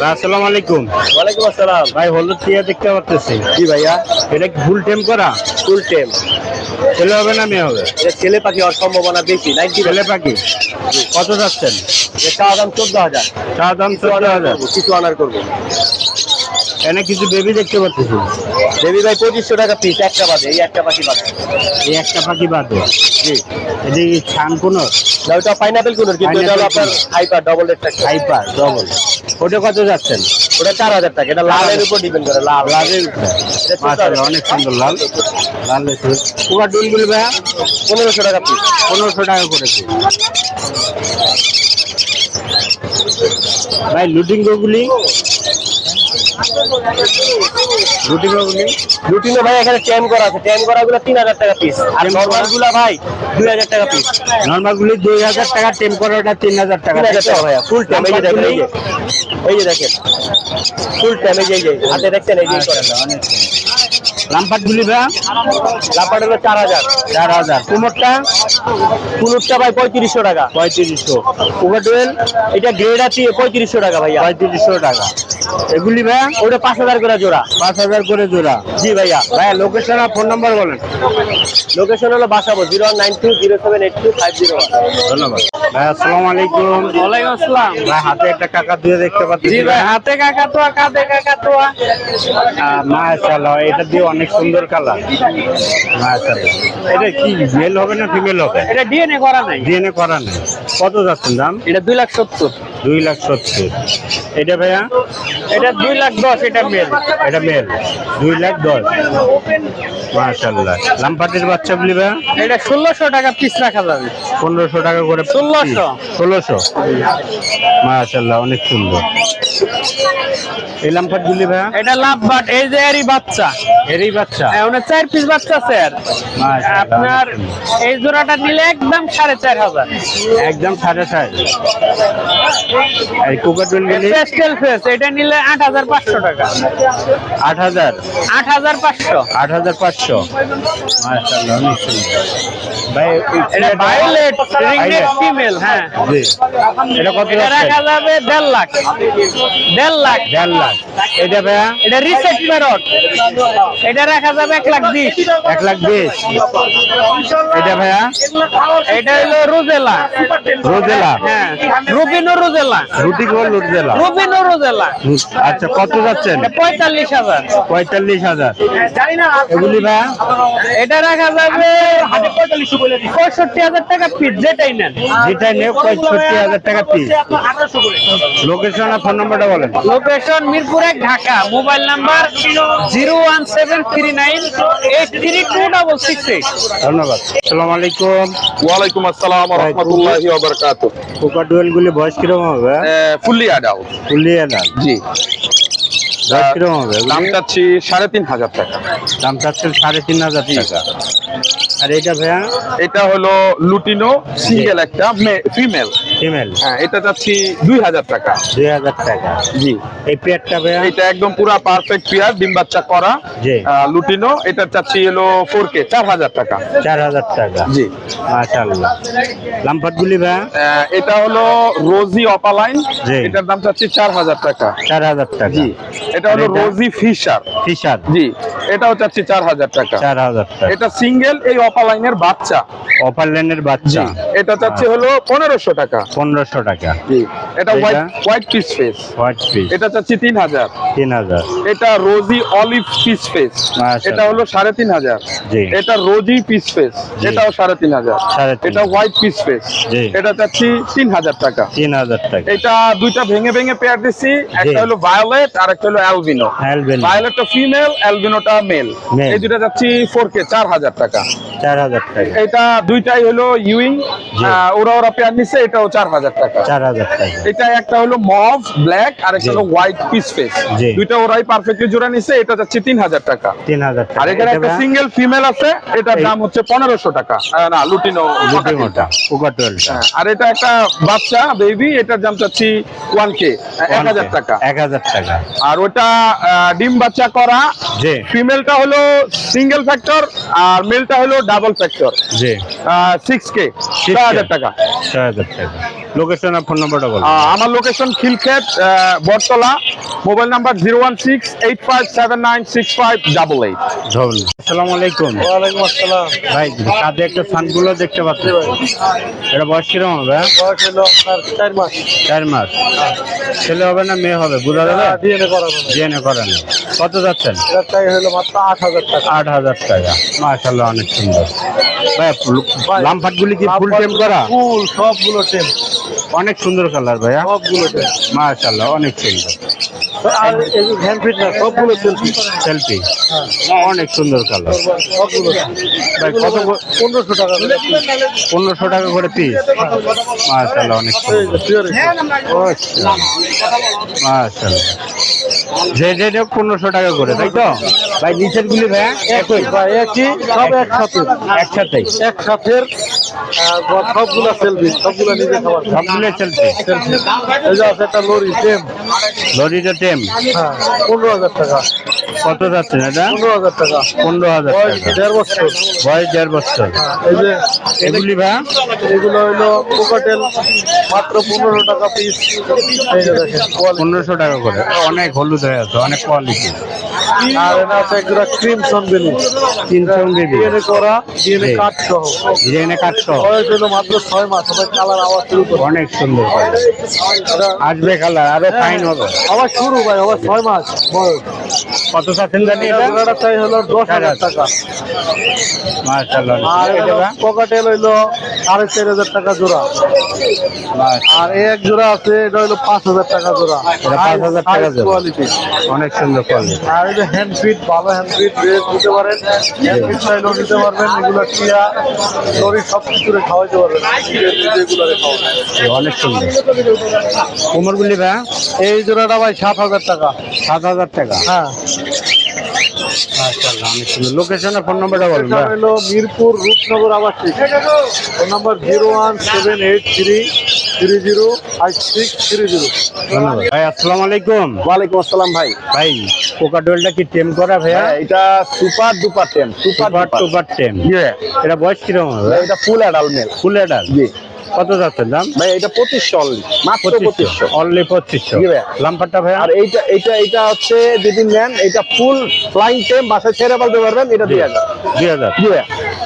আসসালামু আলাইকুম। ওয়ালাইকুম আসসালাম। ভাই হলুদ টিয়া দেখতে পাচ্ছি। জি ভাইয়া, এটা কি ফুল টেম করা? ফুল টেম। ছেলে হবে না মেয়ে হবে? এটা ছেলে পাখি হওয়ার সম্ভাবনা বেশি। ছেলে পাখি। কত যাচ্ছেন? এটা দাম 14,000। চা দাম 14,000। কিছু অনার করবো। এনে কিছু বেবি দেখতে পাচ্ছি। দেবী ভাই 2500 টাকা পিস, একটা বাদে। এই একটা পাখি বাদে। এই একটা পাখি বাদে। জি, এটি কি ছান কোন? না ওটা পাইনাপেল কুনুর, কিন্তু এটা হলো আপনার হাইপার ডবল রেড টাকা। Hyper double. ওটা কত যাচ্ছেন? ওটা 4000 টাকা। এটা লালের উপর ডিপেন্ড করে। লাল লালের উপরে। মাশাআল্লাহ, অনেক সুন্দর লাল। লাল পুরা ডুল গুলি ভাইয়া 1500 টাকা পিস। 1500 টাকা করেছে। ভাই লুটিং গুলি লুটিনো ভাই এখানে ট্যাম করা আছে। ট্যাম করা গুলো 3000 টাকা পিস, আর নরমাল গুলা ভাই 2000 টাকা পিস। নরমাল গুলি 2000 টাকা, টেম করা ওটা 3000 টাকা। 3000 টাকা ভাইয়া। ফুল ট্যাম। এই যে দেখেন, এই যে দেখেন ফুল ট্যাম। এই যে হাতে দেখছেন, এই যে করেন। লাম্পাট গুলি ভাইয়া লাপাট হলো 4000। 4000। কুমোরটা কুনুরটা ভাই 3500 টাকা। 3500। কুকাটুয়েল এটা গ্রেড আছে 3500 টাকা ভাইয়া। 3500 টাকা। এগুলি ভাইয়া ওটা 5000 করে জোড়া। 5000 করে জোড়া। জি ভাইয়া। ভাইয়া লোকেশন আর ফোন নাম্বার বলেন। লোকেশন হলো বাসাবো 09207825001। ধন্যবাদ ভাই। আসসালামু আলাইকুম। ওয়ালাইকুম আসসালাম। ভাই হাতে একটা কাকা দিয়ে দেখতে পাচ্ছি। জি ভাই, হাতে কাকাতুয়া, কাঁধে কাকাতুয়া। মাশাআল্লাহ, এটা দিয়ে অনেক সুন্দর কালার। মাশাআল্লাহ। এটা কি মেল হবে না ফিমেল হবে? এটা ডিএনএ করা নাই। ডিএনএ করা নেই। কত যাচ্ছেন দাম? এটা 2,70,000। 2,70,000। এটা ভাইয়া এটা 2,10,000। এটা মেল। এটা মেল 2,10,000। মাশাআল্লাহ। লাম্পাটের বাচ্চাগুলি ভাইয়া এটা 1600 টাকা পিস রাখা যাবে। 1500 টাকা করে। 1600। মাশাআল্লাহ, অনেক সুন্দর। এই লাম্পাটগুলি ভাইয়া এটা লাভ বাট, এই যে এরই বাচ্চা। এরই বাচ্চা। ওনার 4 পিস বাচ্চা আছে। আর মাশাআল্লাহ, আপনার এই জোড়াটা নিলে একদম 4,500। একদম 4,500। এই কোকাটুলগুলি পেস্টেল ফেস, এটা নিলে 8,500 টাকা। 8,000। 8,500। 8,500। মাশাআল্লাহ, অনেক সুন্দর। ভাই এটা ভায়োলেট রিংনেট ফিমেল। হ্যাঁ জি। এটা কত এটা যাচ্ছে? রাখা যাবে 1.5 লাখ। 1.5 লাখ। 1.5 লাখ। এটা ভাইয়া এটা রিসেট প্যারট, এটা রাখা যাবে 1,20,000। 1,20,000। এটা ভাইয়া এটা হলো রোজেলা। রোজেলা। হ্যাঁ, রুবিনো রোজেলা। রুটি গোল রোজেলা। Rubino rosella. আচ্ছা, কত যাচ্ছেন? 45,000। 45,000। এগুলি ভাইয়া এটা রাখা যাবে 65,000 টাকা পিস, যেটাই নেন। যেটা নিয়ে 65,000 টাকা পিস। লোকেশন আর ফোন নাম্বারটা বলেন। Location Mirpur 1, Dhaka. Mobile number 01739832668। ধন্যবাদ। আসসালামু আলাইকুম। ওয়ালাইকুম আসসালাম ওয়া রাহমাতুল্লাহি ওয়া বারাকাতুহু। কোকাটুয়েল গুলি বয়স কিরকম হবে? Fully adult. Fully adult. জি। বয়স কিরকম হবে? দাম চাচ্ছি 3,500 টাকা। দাম চাচ্ছেন 3,500 টাকা। আর এটা ভাইয়া এটা হলো লুটিনো সিঙ্গেল, একটা ফিমেল। ফিমেল। হ্যাঁ, এটা চাচ্ছি 2,000 টাকা। 2,000 টাকা। জি। এই পেয়ারটা ভাইয়া এটা একদম পুরা পারফেক্ট পেয়ার, ডিম বাচ্চা করা। জি। লুটিনো এটা চাচ্ছি হলো 4K, 4,000 টাকা। 4,000 টাকা। জি। মাশাআল্লাহ। লাম্পাট গুলি ভাইয়া এটা হলো রোজি অপালাইন। জি। এটার দাম চাচ্ছি 4,000 টাকা। 4,000 টাকা। জি। এটা হলো রোজি ফিশার। ফিশার। জি, এটাও চাচ্ছি 4,000 টাকা। 4,000 টাকা। এটা সিঙ্গেল, এই অপালাইনের বাচ্চা। অপার লাইনের বাচ্চা। এটা চাচ্ছি হলো 1,500 টাকা। 1,500 টাকা। জি। এটা এটা? White piece face. White piece. এটা চাচ্ছি 3,000। 3,000। এটা রোজি অলিভ পিস ফেস। মাশাআল্লাহ। এটা হলো 3,500। জি। এটা রোজি পিস ফেস। জি। এটাও 3,500। 3,500। এটা হোয়াইট পিস ফেস। জি। এটা চাচ্ছি 3,000 টাকা। 3,000 টাকা। এটা দুইটা ভেঙে ভেঙে পেয়ার দিছি। একটা হলো ভায়োলেট আর একটা হলো অ্যালবিনো। অ্যালবিনো। ভায়োলেটটা ফিমেল, অ্যালবিনোটা মেল। Male। এই দুটো যাচ্ছি 4K, 4,000 টাকা। 4,000 টাকা। এটা দুইটাই হলো ইউইং। জি। ওরা পেয়ার নিচ্ছে, এটাও 4,000 টাকা। 4,000 টাকা। এটা একটা হলো মভ ব্ল্যাক আর একটা জি। হলো হোয়াইট পিস ফেস। জি। দুইটা ওরাই পারফেক্টলি জোড়া নিচ্ছে। এটা যাচ্ছে 3,000 টাকা। 3,000 টাকা। আর এখানে এটা একটা ভাইয়া সিঙ্গেল ফিমেল আছে, এটার দাম হচ্ছে 1,500 টাকা। না, লুটিনো লুটিনোটা, কোকাটুয়েলটা। আর এটা একটা বাচ্চা বেবি, এটার দাম চাচ্ছি 1K, 1,000 টাকা। 1,000 টাকা। আর ওটা ডিম বাচ্চা করা। জি। ফিমেলটা হলো সিঙ্গেল ফ্যাক্টর আর মেলটা হলো ডাবল ফ্যাক্টর। জি। 6K, 6,000 টাকা। 6,000 টাকা। লোকেশন আর ফোন নাম্বারটা বলুন। আমার location Khilkhet, Battala. Mobile number 01685796588। ধন্যবাদ। আসসালামু আলাইকুম। ওয়ালাইকুম আসসালাম। ভাই কাঁধে একটা সানগুলো দেখতে পাচ্ছি, এটা বয়স কিরকম হবে? বয়স হলো আপনার 4 মাস। 4 মাস। ছেলে হবে না মেয়ে হবে বোঝা যাবে? ডিএনএ করানো। ডিএনএ করেন। কত যাচ্ছেন? এটার টাকা হলো মাত্র 8000 টাকা। 8000 টাকা। মাশাআল্লাহ অনেক সুন্দর। ভাই লামফাটগুলি কি ফুল টেম করা? ফুল সবগুলো টেম। অনেক সুন্দর কালার ভাইয়া। সবগুলো টেম। মাশাআল্লাহ অনেক সুন্দর। আর এই হ্যান্ড ফিট না, সবগুলো সেলফি। সেলফি অনেক সুন্দর কালার। সবগুলো ভাই কত 1500 টাকা করে piece। 1500 টাকা করে পিস। মাশাআল্লাহ অনেক সুন্দর। মাশাআল্লাহ। যে 1500 টাকা করে তাই তো? ভাই নিচের গুলি ভাইয়া একই? ভাই একই, সব একসাথে। একসাথেই একসাথে সবগুলো সেলফি, সবগুলো নিজে খাবার। সবগুলো সেলফি। এই যে আছে একটা লরি টেম। লরিটা টেম। হ্যাঁ 15000 টাকা। কত যাচ্ছে এটা? 15000 টাকা। 15000 বয়স টাকা। 1.5 বছর। বয়স 1.5 বছর। এই যে এগুলি ভাইয়া এগুলো হইলো কোকাটেল, মাত্র 1500 টাকা পিস। এই যে দেখেন কোয়ালিটি। 1500 টাকা করে। অনেক হলুদ হয়ে আছে, অনেক কোয়ালিটি। আর এটা আছে একটা ক্রিমসন বেলি। 300 বেবি। ডিএনএ করা, ডিএনএ জি। কাট সহ। ডিজাইনে কাটছো। বয়স হলো মাত্র 6 মাস। সবাই কালার আওয়াজ শুরু করে। অনেক সুন্দর কালার। এটা- আসবে কালার আরো ফাইন হবে। আবার শুরু ভাই, আবার 6 মাস বয়স। কত চাচ্ছেন জানি এটা? এটা চাই হলো 10000 টাকা। মাশাআল্লাহ। আর এটা ভাইয়া? কোকাটেল হইলো 4500 টাকা জোড়া। মাশাআল্লাহ। আর এক জোড়া আছে, এটা হলো 5000 টাকা জোড়া। এটা 5000 টাকা জোড়া। কোয়ালিটি। অনেক সুন্দর কোয়ালিটি। আর এই যে হ্যান্ড ফিট, ভালো হ্যান্ড ফিট ড্রেস নিতে পারেন। হ্যান্ড ফিট চাইলেও নিতে পারবেন। এগুলো টিয়া লরি সব কিছুরে খাওয়াইতে পারবেন। এগুলো খাওয়াবেন। অনেক সুন্দর। কোমরগুলি ভাইয়া? এই জোড়াটা ভাই 7000 টাকা। 7000 টাকা। হ্যাঁ, মাশাআল্লাহ অনেক সুন্দর। লোকেশন আর ফোন নাম্বারটা বলুন এটা ভাইয়া। হলো মিরপুর রূপনগর আবাসিক। Phone number 01783305630। ধন্যবাদ ভাই। আসসালামু আলাইকুম। ওয়ালাইকুম আসসালাম ভাই। ভাই কোকাডোলটা কি টেম করা ভাইয়া? এটা সুপার ডুপার টেম। সুপার টুপার টেম। এটা বয়স কিরকম হবে? এটা ফুল অ্যাডাল্ট মেল। ফুল এডাল। জি কত যাচ্ছে দাম? ভাই, এটা 2500 অনলি, মাত্র 2500। অনলি 2500। জি ভাইয়া। লাম্পারটা ভাইয়া? আর এইটা হচ্ছে যদি নেন, এটা ফুল ফ্লাইং টেম, বাসায় ছেড়ে ফেলতে পারবেন। এটা 2000। 2000। জি ভাইয়া।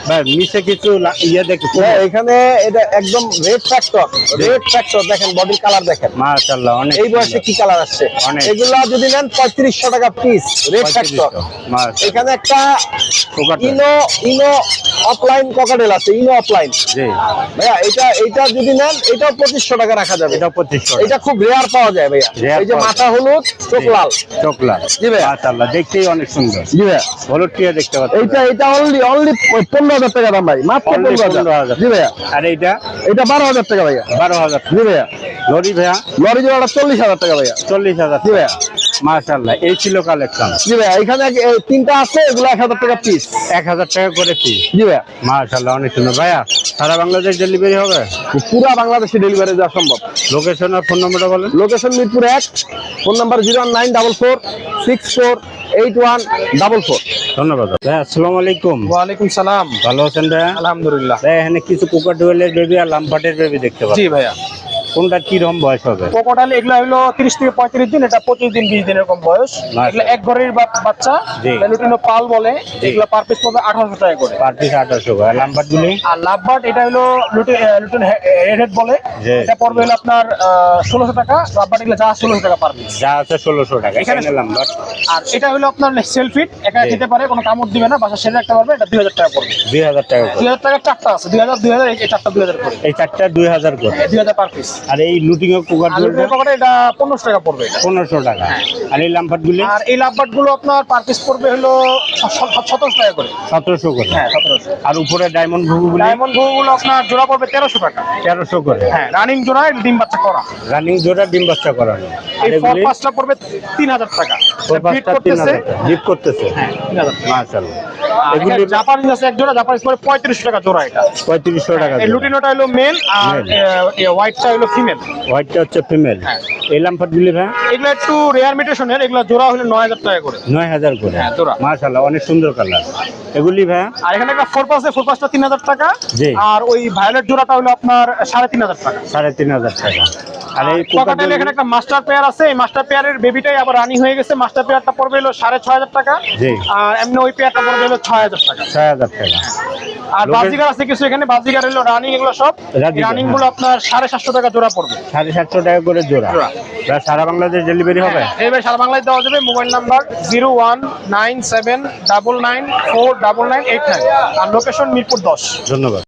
ভাই নিচে কিছু ইয়ে দেখছি। হ্যাঁ, এখানে এটা একদম রেড ফ্যাক্টর। রেড ফ্যাক্টর দেখেন, বডির কালার দেখেন। মাশাআল্লাহ অনেক এই বয়সে কি কালার আসছে। অনেক। এগুলা যদি নেন 3500 টাকা পিস, রেড ফ্যাক্টর। 3500 মাশাআল্লাহ। এখানে একটা কোকাডোল। ইনো অফলাইন ককাটেল আছে, ইনো অফলাইন। জি। ভাইয়া এইটা যদি নেন, এটাও 2500 টাকা রাখা যাবে। এটা 2500। এটা খুব রেয়ার পাওয়া যায় ভাইয়া। Rare এই যে পাওয়া মাথা হলুদ, চোখ লাল। চকলার। জি ভাইয়া। মাশাআল্লাহ দেখতেই অনেক সুন্দর। জি ভাইয়া। হলুদ টিয়া দেখতে পাচ্ছি। এটা অনলি 15000 টাকা দাম ভাই, মাত্র Only 15000। 15,000 জি ভাইয়া। আর এইটা এটা 12000 টাকা ভাইয়া। 12000। জি ভাইয়া। লরি ভাইয়া? লরি জোড়াটা 40000 টাকা ভাইয়া। 40000। জি ভাইয়া। মাশাআল্লাহ এই ছিল কালেকশন। জি ভাইয়া, এখানে তিনটা আছে, এগুলো 1000 টাকা পিস। 1000 টাকা করে পিস। জি ভাইয়া। মাশাআল্লাহ অনেক সুন্দর। ভাইয়া সারা বাংলাদেশ ডেলিভারি হবে? পুরা বাংলাদেশে ডেলিভারি দেওয়া সম্ভব। লোকেশন আর ফোন নাম্বারটা বলেন। Location Mirpur 1, phone number 01944648144। ধন্যবাদ ভাই। আসসালামু আলাইকুম। ওয়ালাইকুম সালাম। ভালো আছেন ভাইয়া? আলহামদুলিল্লাহ। ভাই এখানে কিছু কোকাডোয়েলের বেবি আর লাম্পাটের বেবি দেখতে পাচ্ছি। জি ভাইয়া। কোনটা কি রকম বয়স হবে? কোকোটাল এগুলো হলো 30 থেকে 35 দিন, এটা 25 দিন 20 দিন এরকম বয়স। এগুলো এক ঘরের বাচ্চা, জি। লুটিনো পাল বলে। এগুলো পার পিস পড়বে 1800 টাকা করে। পার পিস 1800 করে। লাম্পাট গুলি? আর লাভবার্ড এটা হলো লুটিন রেড বলে। জি। এটা পড়বে হলো আপনার 1600 টাকা। লাভবার্ড এগুলো যা 1600 টাকা পার পিস। যা আছে 1600 টাকা। এখানে এখানে লাম্পাট আর এটা হলো আপনার সেলফিট, একা জি। খেতে পারে, কোনো কামড় দিবে না, বাসা সেরে রাখতে পারবে। এটা 2000 টাকা পড়বে। 2000 টাকা করে। 2000 টাকা চারটা আছে, 2000 এই চারটা 2000 করে। এই চারটা 2000 করে। 2000 পার পিস। আর এই লুটিং আর কোকাডোয়েলটা লুটিনের পকেটে এটা 1500 টাকা পড়বে এটা। 1500 টাকা। আর এই লাম্পাট গুলি? আর এই লাভবার্ড গুলো আপনার পার পিস পড়বে হলো 1700 টাকা করে। 1700 করে। হ্যাঁ 1700। আর উপরে ডায়মন্ড ঘুঘু গুলি? ডায়মন্ড গুলো আপনার জোড়া পড়বে 1300 টাকা। 1300 করে। হ্যাঁ, রানিং জোড়া, ডিম বাচ্চা করা। রানিং জোড়া ডিম বাচ্চা করানো। আর এই এগুলি? পাঁচটা পড়বে 3000 টাকা। ফোর ফিট পাঁচটা করতেছে। 3000 টাকা। ডিপ করতেছে। হ্যাঁ 3000 টাকা। মাশাআল্লাহ। এগুলো এগুলি জাপানিজ আছে এক জোড়া, জাপানিজ পড়বে 3500 টাকা জোড়া এটা। 3500 টাকা। এই লুটিনোটা হলো মেল আর হোয়াইটটা হলো ফিমেল। হোয়াইটটা হচ্ছে ফিমেল। হ্যাঁ। এই লাম্পাট গুলি ভাই? এগুলো একটু রেয়ার মিউটেশনের, এগুলো জোড়া হলো 9000 টাকা করে। 9000 করে। হ্যাঁ, জোড়া। মাশাআল্লাহ অনেক সুন্দর কালার। এগুলি ভাইয়া আর এখানে একটা ফোর পাস আছে, ফোর পাসটা 3000 টাকা। জি। আর ওই ভায়োলেট জোড়াটা হলো আপনার 3500 টাকা। 3500 টাকা। আর এই কোকাটেল এখানে একটা মাস্টার পেয়ার আছে, এই মাস্টার পেয়ারের বেবিটাই আবার রানিং হয়ে গেছে। মাস্টার পেয়ারটা পড়বে হলো 6500 টাকা। জি। আর এমনি ওই পেয়ারটা পড়বে হলো 6000 টাকা। 6000 টাকা। আর বাজিগার আছে কিছু এখানে, বাজিগার হলো রানিং, এগুলো সব রানিং, রানিং গুলো আপনার 750 টাকা জোড়া পড়বে। 750 টাকা করে জোড়া। সারা বাংলাদেশ ডেলিভারি হবে? এবার সারা বাংলায় দেওয়া যাবে। মোবাইল নাম্বার 01979949989 আর লোকেশন মিরপুর 10। ধন্যবাদ।